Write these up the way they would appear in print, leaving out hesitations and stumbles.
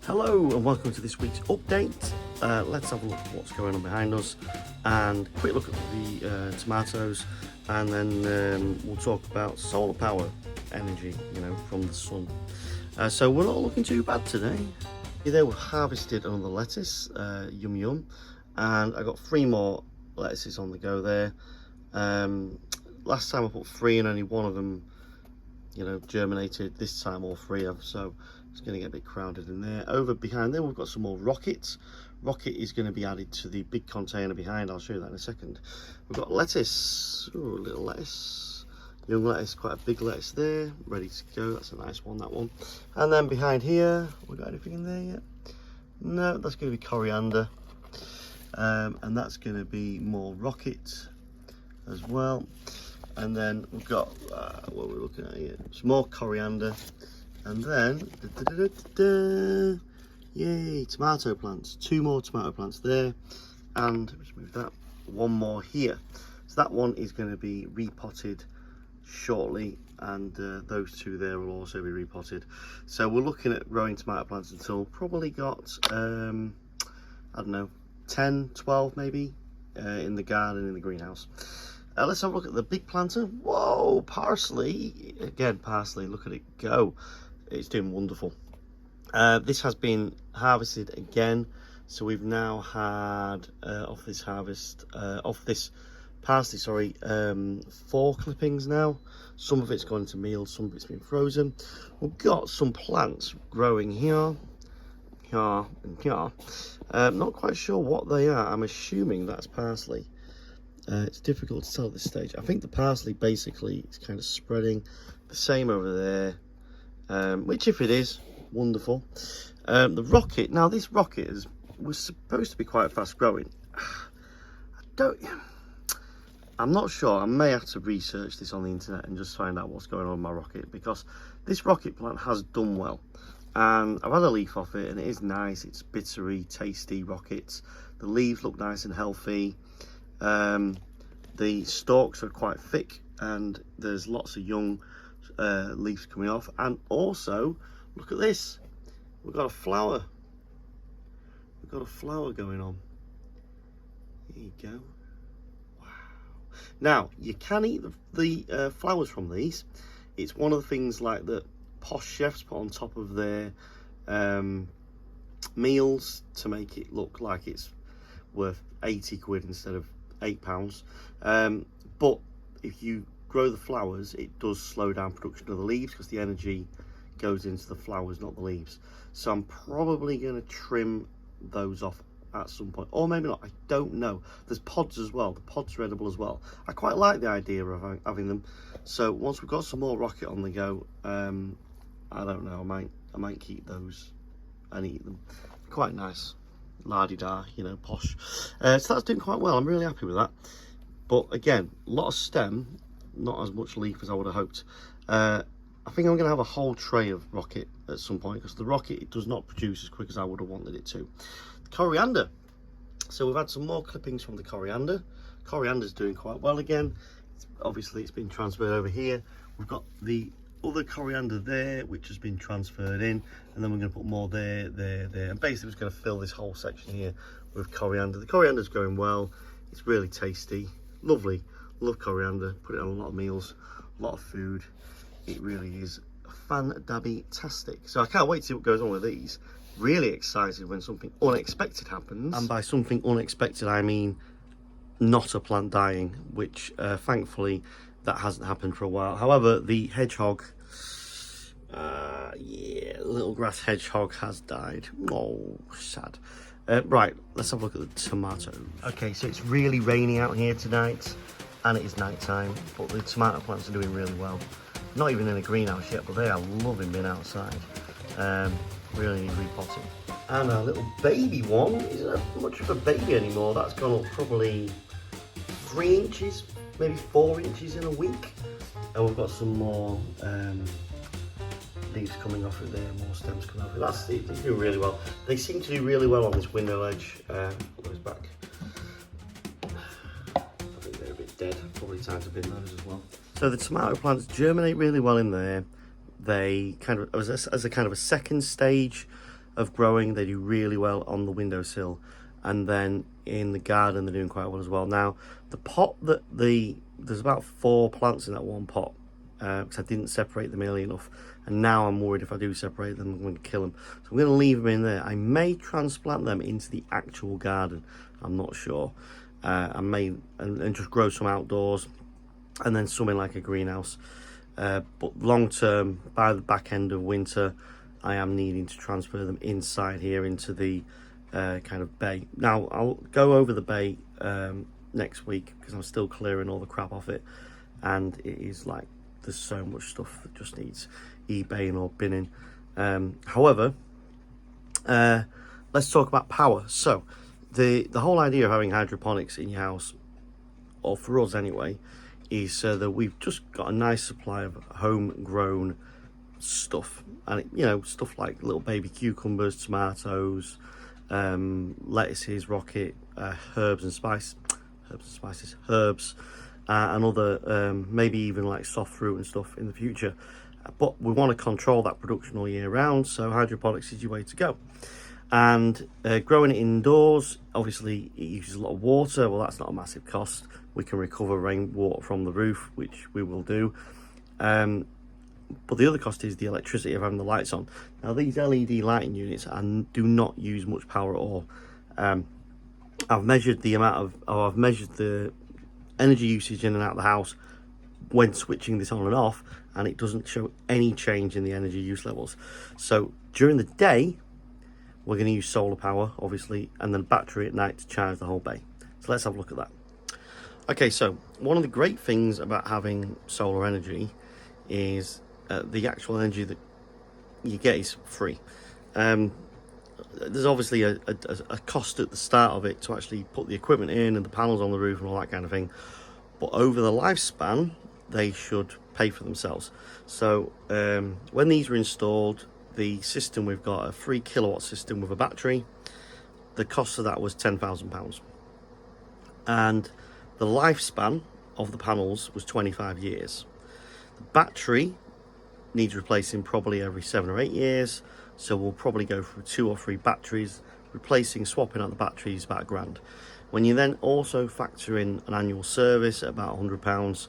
Hello and welcome to this week's update. Let's have a look at what's going on behind us and a quick look at the tomatoes, and then we'll talk about solar power energy, from the sun. So we're not looking too bad today. They were harvested on the lettuce, yum yum, and I got 3 more lettuces on the go there. Last time I put 3 and only one of them germinated. This time all 3 have, so it's going to get a bit crowded in there. Over behind there we've got some more rockets. Rocket is going to be added to the big container behind. I'll show you that in a second. We've got lettuce. Ooh, a little lettuce, young lettuce, quite a big lettuce there, ready to go. That's a nice one, that one. And then behind here, we got anything in there yet? No, that's going to be coriander, and that's going to be more rocket as well. And then we've got what we're looking at here, some more coriander, and then yay, tomato plants. 2 more tomato plants there, and let's move that. 1 more here. So that one is going to be repotted shortly, and those 2 there will also be repotted. So we're looking at growing tomato plants until probably got I don't know, 10, 12 maybe in the garden, in the greenhouse. Let's have a look at the big planter. Whoa, parsley. Again, parsley, look at it go. It's doing wonderful. This has been harvested again. So we've now had, off this parsley, sorry, 4 clippings now. Some of it's gone into meal, some of it's been frozen. We've got some plants growing here, and here. Not quite sure what they are. I'm assuming that's parsley. It's difficult to tell at this stage. I think the parsley basically is kind of spreading. The same over there, which if it is, wonderful. The rocket, now this rocket was supposed to be quite fast growing. I'm not sure. I may have to research this on the internet and just find out what's going on with my rocket, because this rocket plant has done well. And I've had a leaf off it and it is nice. It's bittery, tasty rockets. The leaves look nice and healthy. The stalks are quite thick and there's lots of young leaves coming off. And also, look at this, we've got a flower. We've got a flower going on. There you go. Wow. Now you can eat the flowers from these. It's one of the things like that posh chefs put on top of their meals to make it look like it's worth 80 quid instead of £8. But if you grow the flowers, it does slow down production of the leaves, because the energy goes into the flowers, not the leaves. So I'm probably going to trim those off at some point, or maybe not, I don't know. There's pods as well. The pods are edible as well. I quite like the idea of having them. So once we've got some more rocket on the go, I don't know, I might keep those and eat them. Quite nice, la-di-da, posh. So that's doing quite well. I'm really happy with that. But again, a lot of stem, not as much leaf as I would have hoped. I think I'm going to have a whole tray of rocket at some point, because the rocket, it does not produce as quick as I would have wanted it to. The coriander. So we've had some more clippings from the coriander. Coriander's doing quite well again. Obviously it's been transferred over here. We've got the other coriander there, which has been transferred in, and then we're going to put more there, and basically it's going to fill this whole section here with coriander. The coriander's going well. It's really tasty, lovely. Love coriander. Put it on a lot of meals, a lot of food. It really is fan-dabby-tastic. So I can't wait to see what goes on with these. Really excited when something unexpected happens, and by something unexpected I mean not a plant dying, which thankfully that hasn't happened for a while. However, the hedgehog, yeah, little grass hedgehog has died. Oh, sad. Right, let's have a look at the tomatoes. Okay, so it's really rainy out here tonight, and it is night time, but the tomato plants are doing really well. Not even in a greenhouse yet, but they are loving being outside. Really need repotting. And our little baby one isn't much of a baby anymore. That's gone up probably 3 inches, maybe 4 inches in a week. And we've got some more leaves coming off it there, more stems coming off it. They do really well. They seem to do really well on this window ledge. Goes back. I think they're a bit dead. Probably time to bin those as well. So the tomato plants germinate really well in there. They kind of, as a kind of a second stage, of growing. They do really well on the windowsill, and then in the garden they're doing quite well as well. Now the pot that there's about 4 plants in that one pot, because I didn't separate them early enough, and now I'm worried if I do separate them I'm going to kill them, so I'm going to leave them in there. I may transplant them into the actual garden, I'm not sure. I may and just grow some outdoors and then some in like a greenhouse, but long term, by the back end of winter, I am needing to transfer them inside here into the kind of bay. Now I'll go over the bay next week because I'm still clearing all the crap off it, and it is like there's so much stuff that just needs eBaying or binning. However, let's talk about power. So the whole idea of having hydroponics in your house, or for us anyway, is so that we've just got a nice supply of homegrown stuff, and stuff like little baby cucumbers, tomatoes, lettuces, rocket, herbs and other maybe even like soft fruit and stuff in the future. But we want to control that production all year round, so hydroponics is your way to go. And growing it indoors, obviously it uses a lot of water. Well, that's not a massive cost. We can recover rainwater from the roof, which we will do. But the other cost is the electricity of having the lights on. Now these LED lighting units do not use much power at all. I've measured the energy usage in and out of the house when switching this on and off, and it doesn't show any change in the energy use levels. So during the day, we're going to use solar power, obviously, and then battery at night to charge the whole bay. So let's have a look at that. Okay, so one of the great things about having solar energy is the actual energy that you get is free. There's obviously a cost at the start of it to actually put the equipment in and the panels on the roof and all that kind of thing, but over the lifespan they should pay for themselves. So when these were installed, the system, we've got a 3 kilowatt system with a battery. The cost of that was £10,000, and the lifespan of the panels was 25 years. The battery needs replacing probably every 7 or 8 years, so we'll probably go through 2 or 3 batteries. Swapping out the batteries about £1,000. When you then also factor in an annual service at about £100,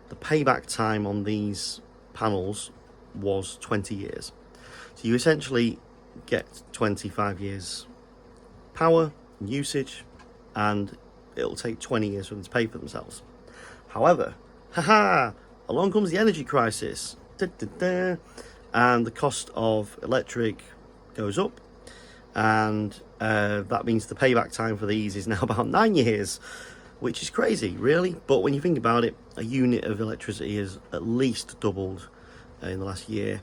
the payback time on these panels was 20 years. So you essentially get 25 years power and usage, and it'll take 20 years for them to pay for themselves. However, along comes the energy crisis, and the cost of electric goes up, and that means the payback time for these is now about 9 years, which is crazy, really. But when you think about it, a unit of electricity has at least doubled in the last year,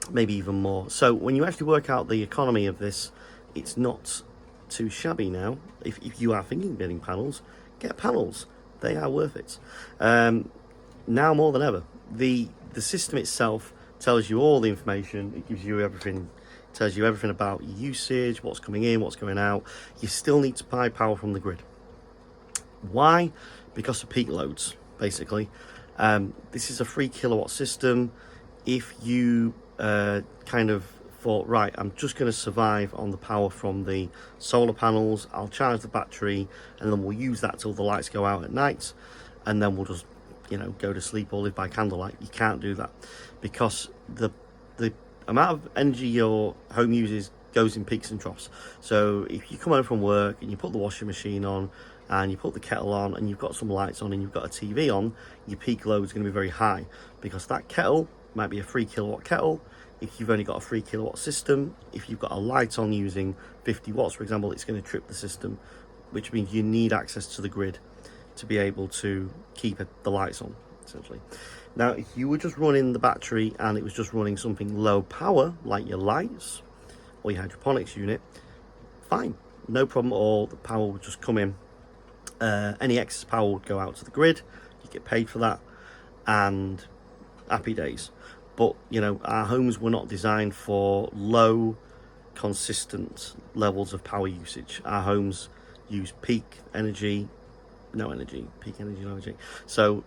maybe even more. So when you actually work out the economy of this, it's not too shabby now. If you are thinking of getting panels, get panels. They are worth it. Now more than ever. The system itself tells you all the information. It gives you everything. It tells you everything about your usage, what's coming in, what's going out. You still need to buy power from the grid. Why? Because of peak loads, basically. This is a 3 kilowatt system. If you kind of thought, right, I'm just going to survive on the power from the solar panels, I'll charge the battery, and then we'll use that till the lights go out at night, and then we'll just go to sleep or live by candlelight. You can't do that, because the amount of energy your home uses goes in peaks and troughs. So if you come home from work and you put the washing machine on and you put the kettle on and you've got some lights on and you've got a TV on, your peak load is going to be very high, because that kettle might be a 3 kilowatt kettle. If you've only got a 3 kilowatt system, if you've got a light on using 50 watts, for example, it's going to trip the system, which means you need access to the grid to be able to keep the lights on, essentially. Now, if you were just running the battery and it was just running something low power, like your lights or your hydroponics unit, fine, no problem at all. The power would just come in. Any excess power would go out to the grid. You get paid for that, and happy days. But our homes were not designed for low, consistent levels of power usage. Our homes use peak energy, no energy, peak energy, no energy. So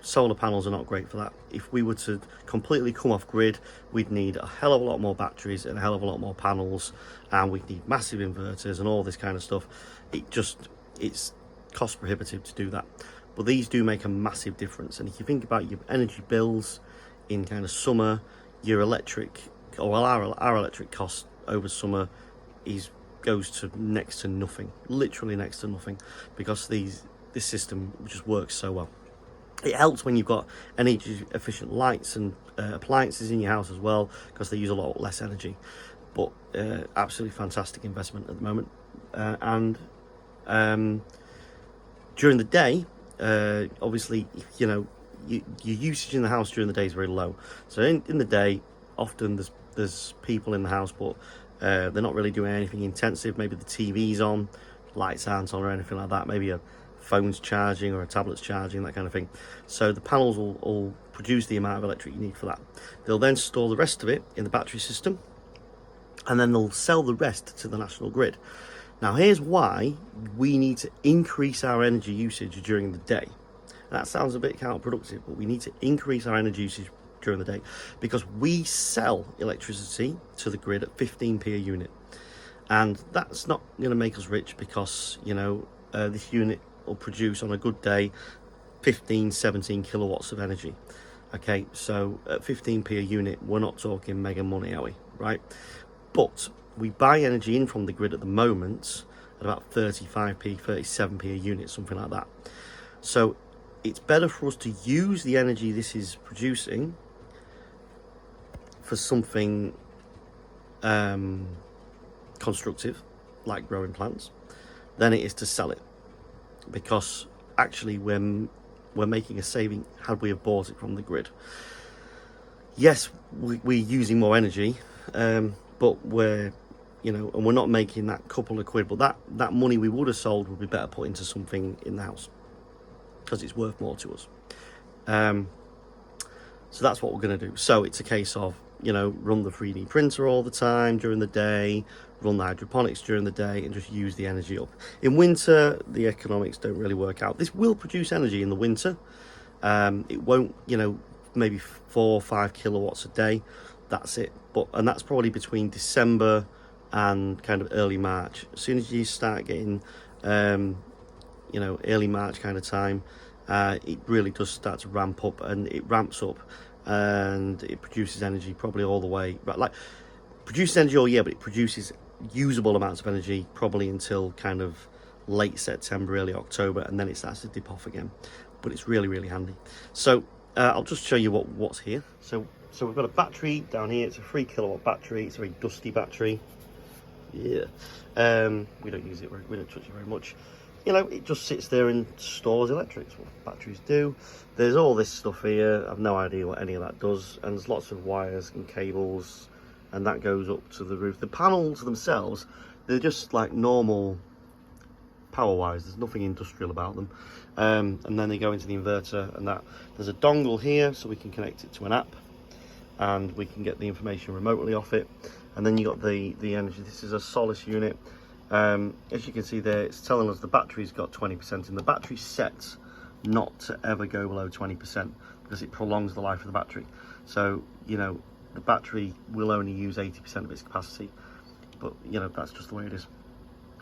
solar panels are not great for that. If we were to completely come off grid, we'd need a hell of a lot more batteries and a hell of a lot more panels, and we'd need massive inverters and all this kind of stuff. It's cost prohibitive to do that. But these do make a massive difference. And if you think about your energy bills in kind of summer, your electric, or well, our electric cost over summer goes to next to nothing, literally next to nothing, because this system just works so well. It helps when you've got energy efficient lights and appliances in your house as well, because they use a lot less energy. But absolutely fantastic investment at the moment. During the day, obviously, you know, your usage in the house during the day is very low. So in the day, often there's people in the house, but they're not really doing anything intensive. Maybe the TV's on, lights aren't on or anything like that. Maybe a phone's charging or a tablet's charging, that kind of thing. So the panels will produce the amount of electric you need for that. They'll then store the rest of it in the battery system, and then they'll sell the rest to the national grid. Now here's why we need to increase our energy usage during the day. That sounds a bit counterproductive, but we need to increase our energy usage during the day, because we sell electricity to the grid at 15p a unit, and that's not going to make us rich, because, you know, this unit will produce on a good day 17 kilowatts of energy. Okay, so at 15p a unit, we're not talking mega money, are we? Right? But we buy energy in from the grid at the moment at about 35p, 37p a unit, something like that. So it's better for us to use the energy this is producing for something constructive, like growing plants, than it is to sell it, because actually we're making a saving had we have bought it from the grid. Yes, we're using more energy, but we're not making that couple of quid, but that money we would have sold would be better put into something in the house, because it's worth more to us. So that's what we're going to do. So it's a case of, run the 3D printer all the time during the day, run the hydroponics during the day, and just use the energy up. In winter, the economics don't really work out. This will produce energy in the winter. It won't, maybe 4 or 5 kilowatts a day. That's it. And that's probably between December and kind of early March. As soon as you start getting, early March kind of time, it really does start to ramp up, and it ramps up, and it produces energy probably all the way, like produces energy all year, but it produces usable amounts of energy probably until kind of late September, early October, and then it starts to dip off again. But it's really, really handy. So I'll just show you what's here. So we've got a battery down here. It's a 3 kilowatt battery. It's a very dusty battery. Yeah. We don't use it, we don't touch it very much. It just sits there and stores electrics. What batteries do. There's all this stuff here. I've no idea what any of that does. And there's lots of wires and cables, and that goes up to the roof. The panels themselves, they're just like normal power wires. There's nothing industrial about them. And then they go into the inverter, and that there's a dongle here, so we can connect it to an app, and we can get the information remotely off it. And then you got the energy. This is a Solace unit. As you can see there, it's telling us the battery's got 20%, and the battery's set not to ever go below 20%, because it prolongs the life of the battery. So, the battery will only use 80% of its capacity, but, that's just the way it is.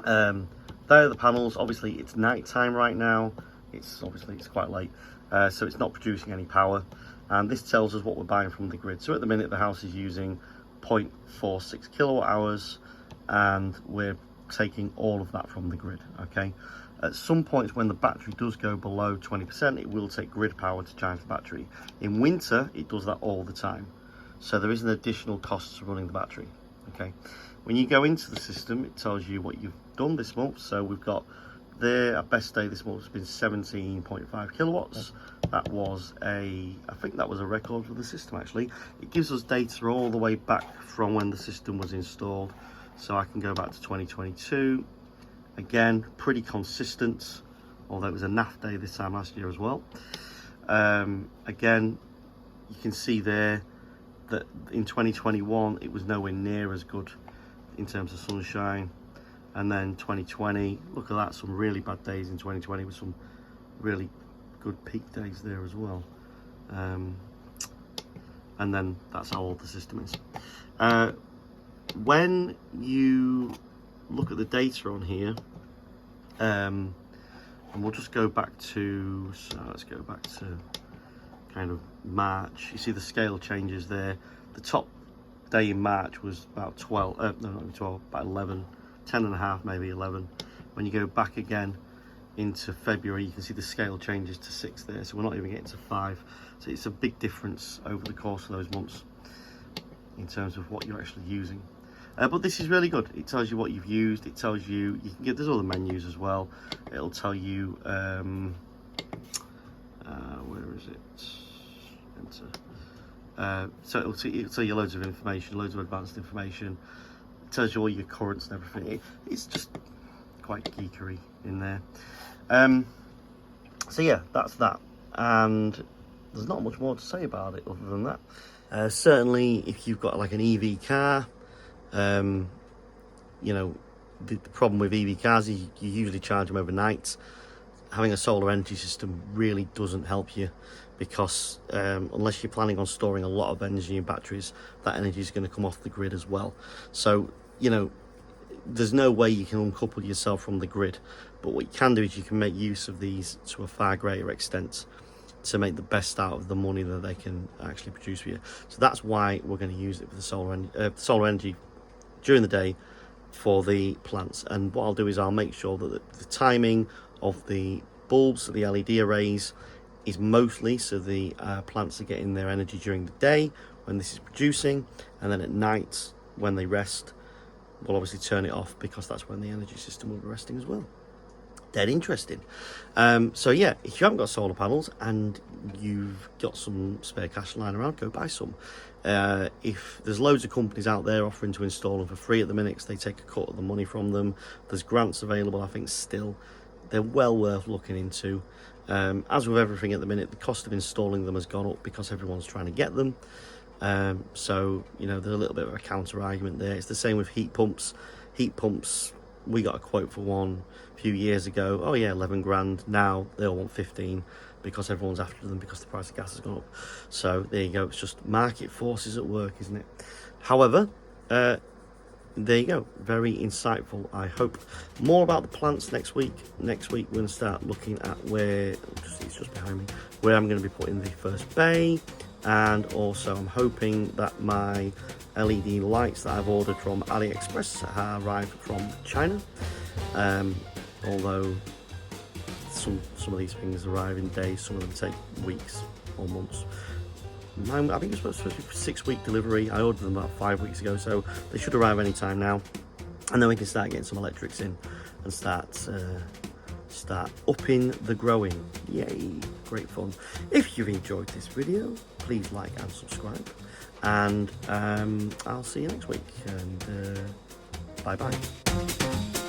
There are the panels. Obviously, it's night time right now. It's quite late, so it's not producing any power. And this tells us what we're buying from the grid. So at the minute, the house is using 0.46 kilowatt hours, and we're taking all of that from the grid. Okay, at some points when the battery does go below 20%, it will take grid power to charge the battery. In winter, it does that all the time, so there is an additional cost to running the battery. Okay, when you go into the system, it tells you what you've done this month. So we've got there, our best day this month has been 17.5 kilowatts. That was I think that was a record for the system. Actually, it gives us data all the way back from when the system was installed. So I can go back to 2022. Again, pretty consistent, although it was a naff day this time last year as well. Again, you can see there that in 2021 it was nowhere near as good in terms of sunshine. And then 2020, look at that, some really bad days in 2020 with some really good peak days there as well. And then that's how old the system is. When you look at the data on here, and we'll just go back to, so let's go back to kind of March. You see the scale changes there. The top day in March was about 12, no, not 12, about 11, 10 and a half, maybe 11. When you go back again into February, you can see the scale changes to 6 there, so we're not even getting to 5. So it's a big difference over the course of those months in terms of what you're actually using. But this is really good. It tells you what you've used. It tells you, you can get, there's other menus as well. It'll tell you, where is it? Enter. So it'll tell you loads of information, loads of advanced information. It tells you all your currents and everything. It's just quite geekery in there. So yeah, that's that. And there's not much more to say about it other than that. Certainly, if you've got like an EV car, you know, the problem with EV cars is you usually charge them overnight. Having a solar energy system really doesn't help you, because unless you're planning on storing a lot of energy in batteries, that energy is going to come off the grid as well. So, you know, there's no way you can uncouple yourself from the grid, but what you can do is you can make use of these to a far greater extent to make the best out of the money that they can actually produce for you. So that's why we're going to use it for the solar energy during the day for the plants. And what I'll do is I'll make sure that the timing of the bulbs, the LED arrays, is mostly so the plants are getting their energy during the day when this is producing, and then at night when they rest, we'll obviously turn it off, because that's when the energy system will be resting as well. Dead interesting. So yeah, if you haven't got solar panels and you've got some spare cash lying around, go buy some. If there's loads of companies out there offering to install them for free at the minute, 'cause they take a cut of the money from them. There's grants available, I think, still. They're well worth looking into. As with everything at the minute, the cost of installing them has gone up because everyone's trying to get them. So, you know, there's a little bit of a counter argument there. It's the same with heat pumps. Heat pumps, we got a quote for one a few years ago. Oh yeah, 11 grand. Now they all want 15 because everyone's after them because the price of gas has gone up. So there you go. It's just market forces at work, isn't it? However, there you go. Very insightful, I hope. More about the plants next week. Next week we're going to start looking at where, it's just behind me, where I'm going to be putting the first bay. And also I'm hoping that my LED lights that I've ordered from AliExpress arrive from China. Although some of these things arrive in days, some of them take weeks or months. I think it's supposed to be 6-week delivery. I ordered them about 5 weeks ago, so they should arrive any time now. And then we can start getting some electrics in and start upping the growing. Yay, great fun. If you've enjoyed this video, please like and subscribe. And I'll see you next week. And bye bye.